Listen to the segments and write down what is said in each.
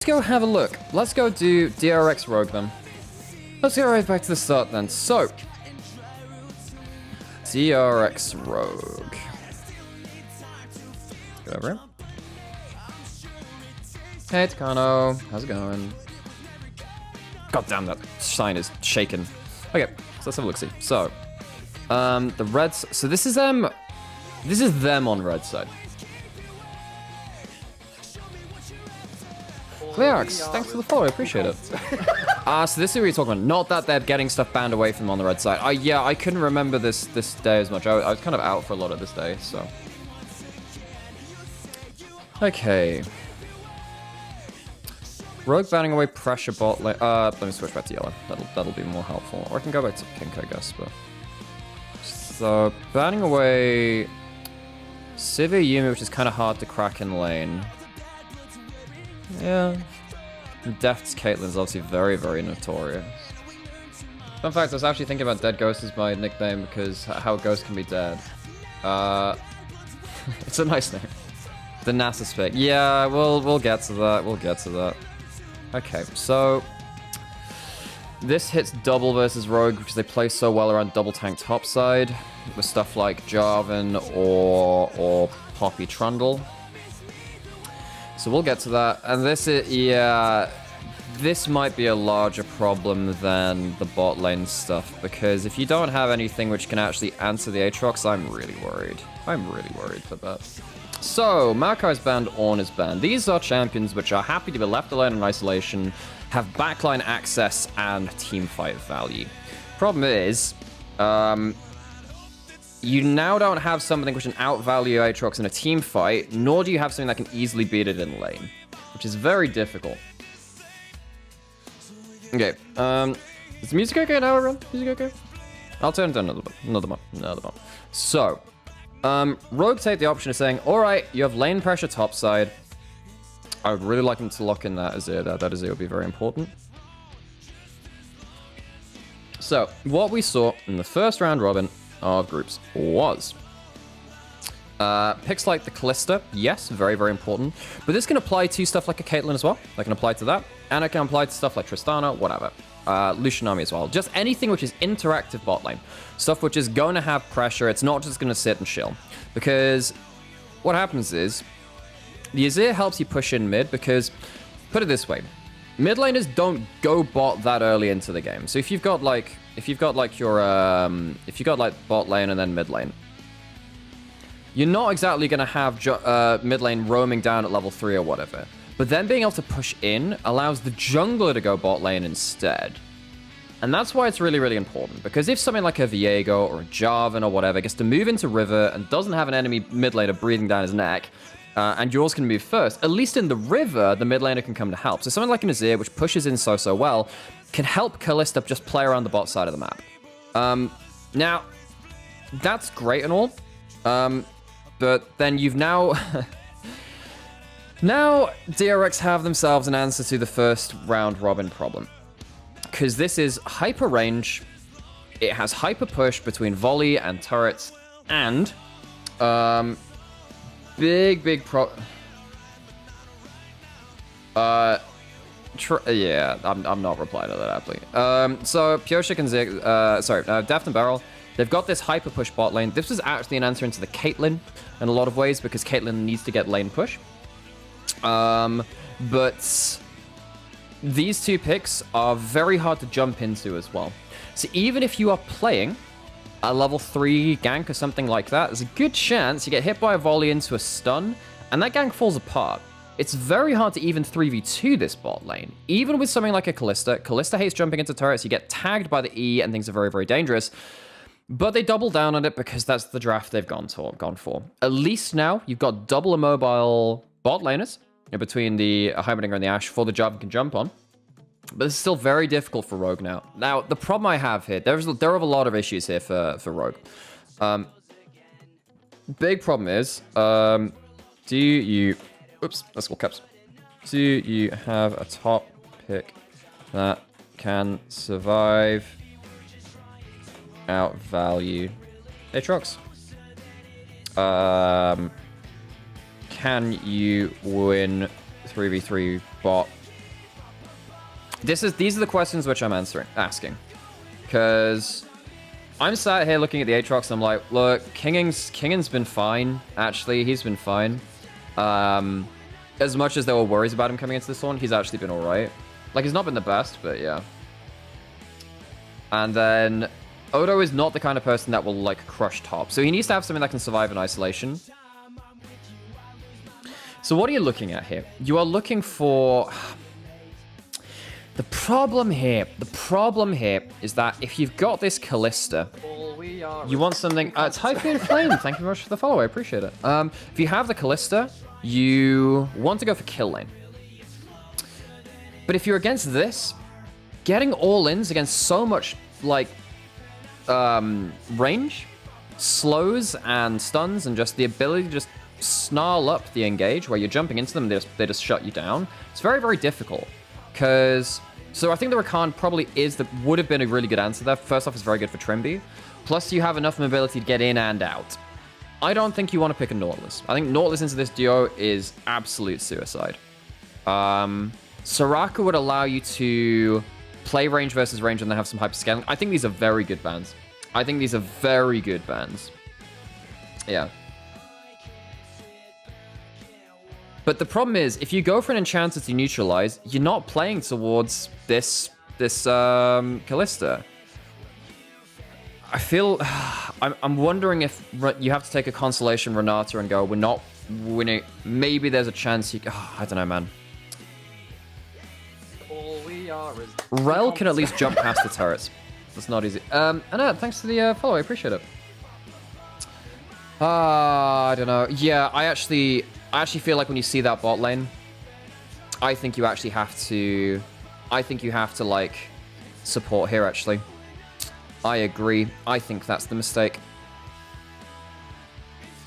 Let's go have a look. Let's go do DRX Rogue then. Let's go right back to the start then. So, DRX Rogue. Go over here. Hey, Takano. How's it going? God damn, that sign is shaking. Okay, so let's have a look-see. So, the Reds... So this is them... This is them on red side. DRX, thanks for the follow, I appreciate it. So this is what you're talking about. Not that they're getting stuff banned away from them on the red side. Yeah, I couldn't remember this day as much. I was kind of out for a lot of this day, so... Okay. Rogue banning away pressure bot lane. Let me switch back to yellow. That'll be more helpful. Or I can go back to pink, I guess, but... So, banning away... Sivir Yumi, which is kind of hard to crack in lane. Yeah. Deft's Caitlyn's obviously very, very notorious. Fun fact, I was actually thinking about Dead Ghost as my nickname because how Ghost can be dead. It's a nice name. The Nasus pick. Yeah, we'll get to that. We'll get to that. Okay, so this hits double versus Rogue because they play so well around double tank topside with stuff like Jarvan or Poppy Trundle. So we'll get to that. And this is, yeah, this might be a larger problem than the bot lane stuff because if you don't have anything which can actually answer the Aatrox, I'm really worried. I'm really worried for that. So, Maokai's banned, Ornn is banned. These are champions which are happy to be left alone in isolation, have backline access, and teamfight value. Problem is, you now don't have something which can outvalue Aatrox in a team fight, nor do you have something that can easily beat it in lane, which is very difficult. Okay, is the music okay now, everyone? Music okay? I'll turn it down another one. So, Rogue take the option of saying, alright, you have lane pressure topside. I would really like them to lock in that Azir there. That Azir would be very important. So, what we saw in the first round robin of groups was picks like the Kalista, yes, very, very important. But this can apply to stuff like a Caitlyn as well. That can apply to that. And it can apply to stuff like Tristana, whatever. Lucianami as well. Just anything which is interactive bot lane. Stuff which is going to have pressure. It's not just going to sit and chill. Because what happens is the Azir helps you push in mid because, put it this way, mid laners don't go bot that early into the game. So if you've got like bot lane and then mid lane, you're not exactly going to have mid lane roaming down at level 3 or whatever. But then being able to push in allows the jungler to go bot lane instead. And that's why it's really, really important. Because if something like a Viego or a Jarvan or whatever gets to move into river and doesn't have an enemy mid laner breathing down his neck, and yours can move first, at least in the river, the mid laner can come to help. So something like an Azir, which pushes in so well, can help Kalista just play around the bot side of the map. Now, that's great and all. But then you've now... Now, DRX have themselves an answer to the first round robin problem. Because this is hyper range, it has hyper push between volley and turrets, and big yeah, I'm not replying to that aptly. So Pioshik and Zig, Daft and Beryl, they've got this hyper push bot lane. This is actually an answer into the Caitlyn in a lot of ways because Caitlyn needs to get lane push. But these two picks are very hard to jump into as well. So even if you are playing a level 3 gank or something like that, there's a good chance you get hit by a volley into a stun, and that gank falls apart. It's very hard to even 3v2 this bot lane. Even with something like a Kalista. Kalista hates jumping into turrets, you get tagged by the E, and things are very, very dangerous. But they double down on it because that's the draft they've gone for. At least now, you've got double immobile bot laners between the Heimerdinger and the Ashe for the Jarvan can jump on. But it's still very difficult for Rogue now. Now, the problem I have here, there are a lot of issues here for Rogue. Big problem is, do you... Oops, that's all caps. Do you have a top pick that can survive, outvalue Aatrox? Can you win 3v3 bot These are the questions which I'm asking. Because I'm sat here looking at the Aatrox and I'm like, look, Kinging's been fine. Actually, he's been fine. As much as there were worries about him coming into this one, he's actually been alright. Like, he's not been the best, but yeah. And then Odo is not the kind of person that will, like, crush top. So he needs to have something that can survive in isolation. So what are you looking at here? You are looking for... The problem here is that if you've got this Callista, you want something... Typhoon Flame, thank you very much for the follow, I appreciate it. If you have the Callista, you want to go for kill lane. But if you're against this, getting all-ins against so much, like, range, slows and stuns, and just the ability to just snarl up the engage, where you're jumping into them and they just shut you down, it's very, very difficult. Because... So I think the Rakan probably would have been a really good answer there. First off, it's very good for Trimby. Plus, you have enough mobility to get in and out. I don't think you want to pick a Nautilus. I think Nautilus into this duo is absolute suicide. Soraka would allow you to play range versus range and then have some hyperscaling. I think these are very good bans. Yeah. But the problem is, if you go for an enchanter to neutralize, you're not playing towards this Callista. I feel... I'm wondering if you have to take a Constellation Renata and go, we're not winning. Maybe there's a chance you... I don't know, man. All we are is... Rel can at least jump past the turrets. That's not easy. Anna, thanks for the follow. I appreciate it. I don't know. Yeah, I actually feel like when you see that bot lane, I think you actually have to... like, support here, actually. I agree. I think that's the mistake.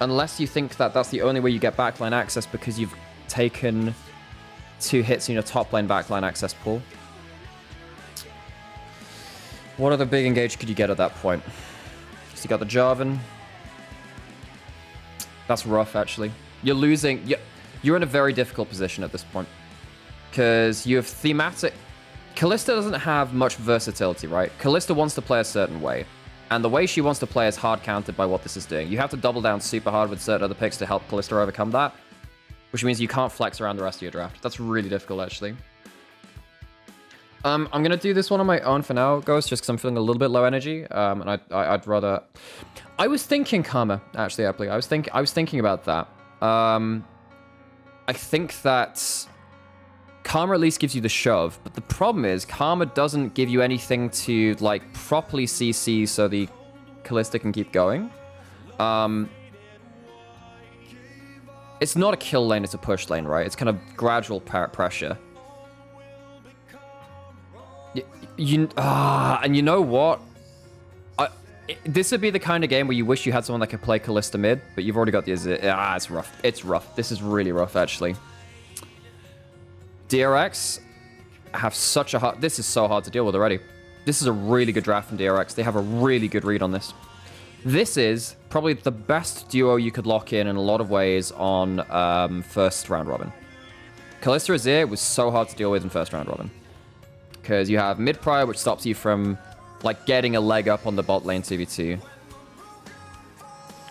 Unless you think that that's the only way you get backline access because you've taken 2 hits in your top lane backline access pool. What other big engage could you get at that point? So you got the Jarvan. That's rough, actually. You're losing... You're in a very difficult position at this point. Because you have thematic... Callista doesn't have much versatility, right? Callista wants to play a certain way. And the way she wants to play is hard countered by what this is doing. You have to double down super hard with certain other picks to help Callista overcome that. Which means you can't flex around the rest of your draft. That's really difficult, actually. I'm going to do this one on my own for now, Ghost, just because I'm feeling a little bit low energy. And I'd rather... I was thinking Karma, actually, Apple. I was thinking about that. I think that Karma at least gives you the shove, but the problem is Karma doesn't give you anything to, like, properly CC so the Callista can keep going. It's not a kill lane, it's a push lane, right? It's kind of gradual pressure. And you know what? This would be the kind of game where you wish you had someone that could play Callista mid, but you've already got the... it's rough. It's rough. This is really rough, actually. DRX have such a hard... This is so hard to deal with already. This is a really good draft from DRX. They have a really good read on this. This is probably the best duo you could lock in a lot of ways on first round robin. Callista Azir was so hard to deal with in first round robin. Because you have mid prior, which stops you from... like, getting a leg up on the bot lane 2v2.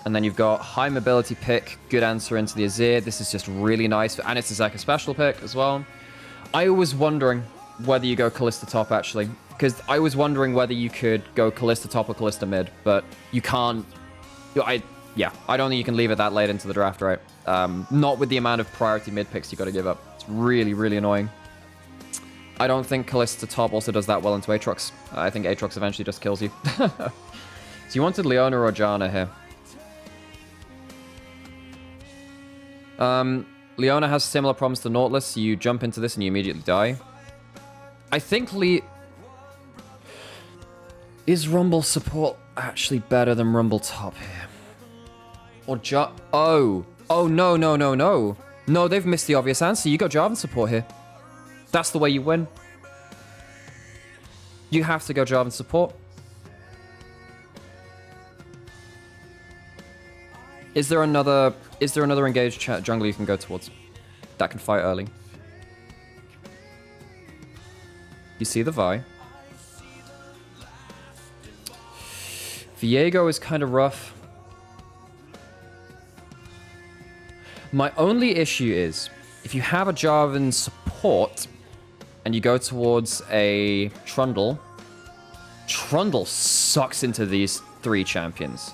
And then you've got high mobility pick, good answer into the Azir. This is just really nice. And it's a Zeka special pick as well. I was wondering whether you go Callista top, actually. Because I was wondering whether you could go Callista top or Callista mid. But you can't... I don't think you can leave it that late into the draft, right? Not with the amount of priority mid picks you got to give up. It's really, really annoying. I don't think Callista top also does that well into Aatrox. I think Aatrox eventually just kills you. So you wanted Leona or Janna here. Leona has similar problems to Nautilus, so you jump into this and you immediately die. I think Is Rumble support actually better than Rumble top here? Or Oh, no. No, they've missed the obvious answer. You got Jarvan support here. That's the way you win. You have to go Jarvan support. Is there another engaged jungler you can go towards that can fight early? You see the Vi. Viego is kind of rough. My only issue is, if you have a Jarvan support and you go towards a Trundle, Trundle sucks into these 3 champions.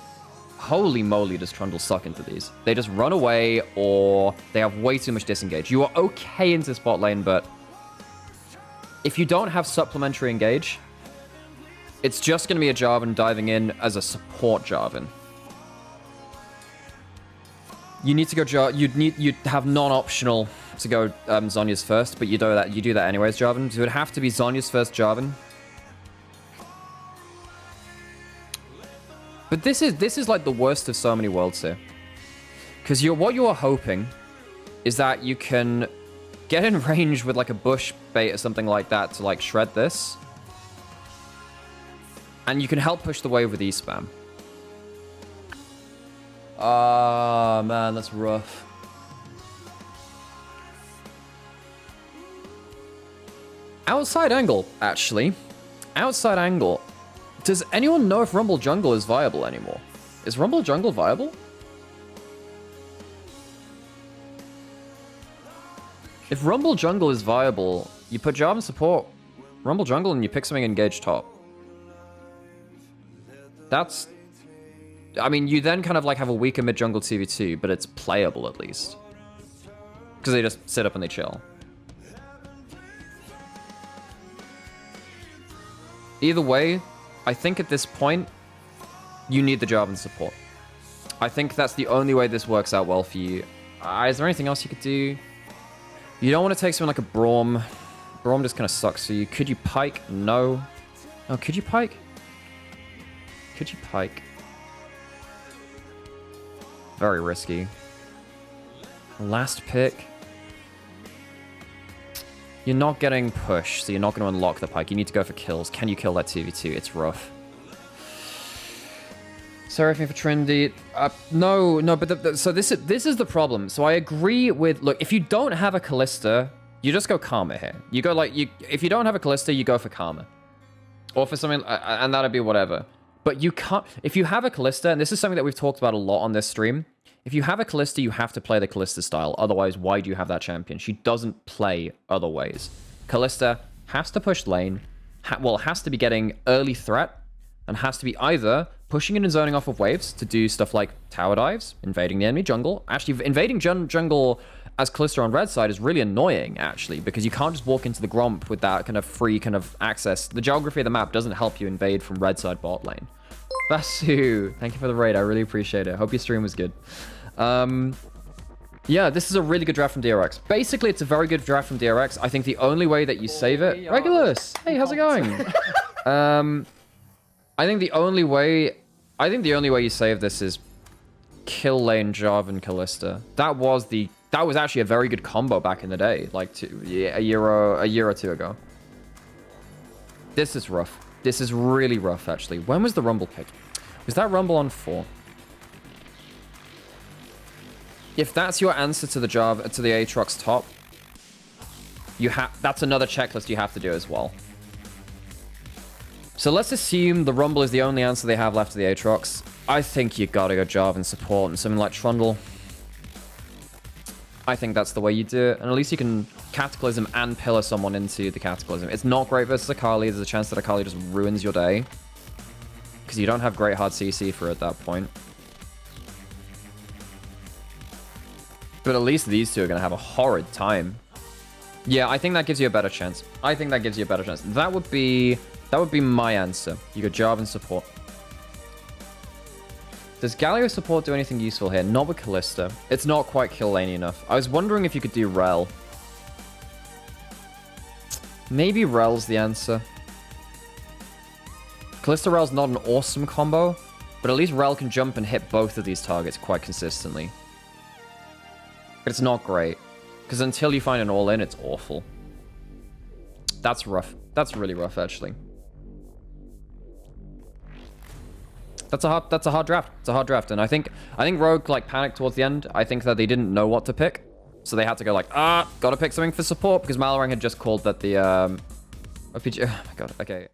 Holy moly, does Trundle suck into these. They just run away or they have way too much disengage. You are okay into spot lane, but if you don't have supplementary engage, it's just going to be a Jarvan diving in as a support Jarvan. You need to go you have non-optional to go Zhonya's first, but you do that anyways, Jarvan. So it would have to be Zhonya's first Jarvan. But this is like the worst of so many worlds here. Because what you are hoping is that you can get in range with like a bush bait or something like that to like shred this. And you can help push the wave with E-spam. Ah, man, that's rough. Outside angle, actually. Outside angle. Does anyone know if Rumble Jungle is viable anymore? Is Rumble Jungle viable? If Rumble Jungle is viable, you put Jarvan support, Rumble Jungle, and you pick something engage top. That's... I mean, you then kind of like have a weaker mid-jungle 2v2, but it's playable at least. Because they just sit up and they chill. Either way, I think at this point, you need the Jarvan support. I think that's the only way this works out well for you. Is there anything else you could do? You don't want to take something like a Braum. Braum just kind of sucks for you. Could you Pike? No. Oh, could you Pike? Could you Pike? Very risky. Last pick. You're not getting push, so you're not going to unlock the Pike. You need to go for kills. Can you kill that 2v2? It's rough. Seraphim for Trinity. No, but so this is the problem. So I agree with... Look, if you don't have a Kalista, you just go Karma here. You go like... If you don't have a Kalista, you go for Karma. Or for something... And that'd be whatever. But you can't... If you have a Kalista, and this is something that we've talked about a lot on this stream, if you have a Kalista, you have to play the Kalista style. Otherwise, why do you have that champion? She doesn't play other ways. Kalista has to push lane, has to be getting early threat, and has to be either pushing in and zoning off of waves to do stuff like tower dives, invading the enemy jungle. Actually, invading jungle as Kalista on red side is really annoying, actually, because you can't just walk into the Gromp with that kind of free kind of access. The geography of the map doesn't help you invade from red side bot lane. Basu, thank you for the raid. I really appreciate it. Hope your stream was good. Yeah, this is a really good draft from DRX. Basically, it's a very good draft from DRX. I think the only way that you save it... Regulus! Hey, how's it going? I think the only way you save this is kill lane Jarvan Kalista. That was actually a very good combo back in the day, like a year or two ago. This is rough. This is really rough, actually. When was the Rumble pick? Was that Rumble on 4? If that's your answer to the Aatrox top, that's another checklist you have to do as well. So let's assume the Rumble is the only answer they have left to the Aatrox. I think you gotta go Jarvan support and something like Trundle. I think that's the way you do it, and at least you can Cataclysm and pillar someone into the Cataclysm. It's not great versus Akali. There's a chance that Akali just ruins your day, because you don't have great hard CC for it at that point. But at least these two are going to have a horrid time. Yeah, I think that gives you a better chance. That would be my answer. You go Jarvan support. Does Galio support do anything useful here? Not with Kalista. It's not quite kill lane enough. I was wondering if you could do Rel. Maybe Rel's the answer. Kalista Rel's not an awesome combo, but at least Rel can jump and hit both of these targets quite consistently. But it's not great, because until you find an all-in, it's awful. That's rough. That's really rough, actually. That's a hard draft. It's a hard draft, and I think Rogue like panicked towards the end. I think that they didn't know what to pick, so they had to go like, gotta pick something for support, because Malorang had just called that the RPG. Oh my god. Okay.